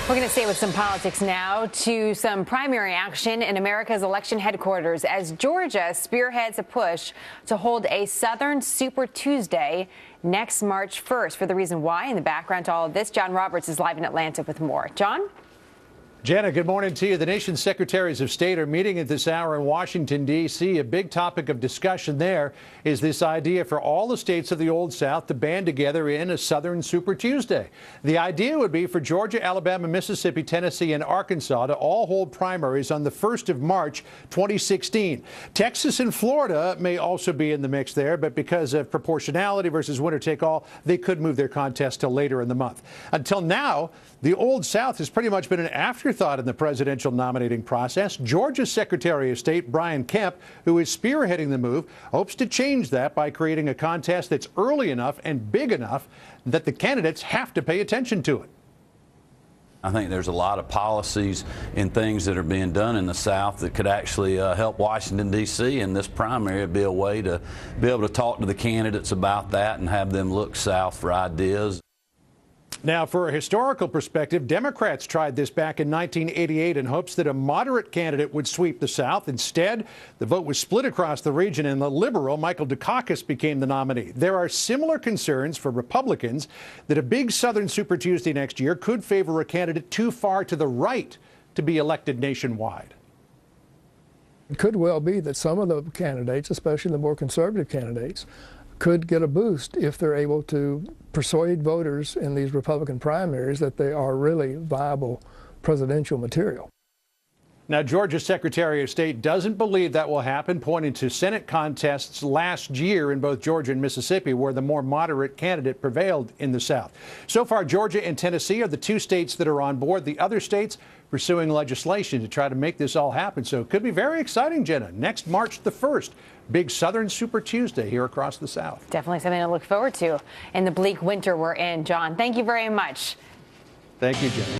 We're going to stay with some politics now to some primary action in America's election headquarters as Georgia spearheads a push to hold a Southern Super Tuesday next March 1st. For the reason why, in the background to all of this, John Roberts is live in Atlanta with more. John? Jenna, good morning to you. The nation's secretaries of state are meeting at this hour in Washington, D.C. A big topic of discussion there is this idea for all the states of the Old South to band together in a Southern Super Tuesday. The idea would be for Georgia, Alabama, Mississippi, Tennessee, and Arkansas to all hold primaries on the 1st of March, 2016. Texas and Florida may also be in the mix there, but because of proportionality versus winner-take-all, they could move their contest till later in the month. Until now, the Old South has pretty much been an afterthought in the presidential nominating process. Georgia's Secretary of State Brian Kemp, who is spearheading the move, hopes to change that by creating a contest that's early enough and big enough that the candidates have to pay attention to it. I think there's a lot of policies and things that are being done in the South that could actually help Washington, D.C. and this primary would be a way to be able to talk to the candidates about that and have them look south for ideas. Now, for a historical perspective, Democrats tried this back in 1988 in hopes that a moderate candidate would sweep the South. Instead, the vote was split across the region, and the liberal Michael Dukakis became the nominee. There are similar concerns for Republicans that a big Southern Super Tuesday next year could favor a candidate too far to the right to be elected nationwide. It could well be that some of the candidates, especially the more conservative candidates, could get a boost if they're able to persuade voters in these Republican primaries that they are really viable presidential material. Now, Georgia's Secretary of State doesn't believe that will happen, pointing to Senate contests last year in both Georgia and Mississippi, where the more moderate candidate prevailed in the South. So far, Georgia and Tennessee are the two states that are on board. The other states pursuing legislation to try to make this all happen. So it could be very exciting, Jenna. Next March the 1st, big Southern Super Tuesday here across the South. Definitely something to look forward to in the bleak winter we're in. John, thank you very much. Thank you, Jenna.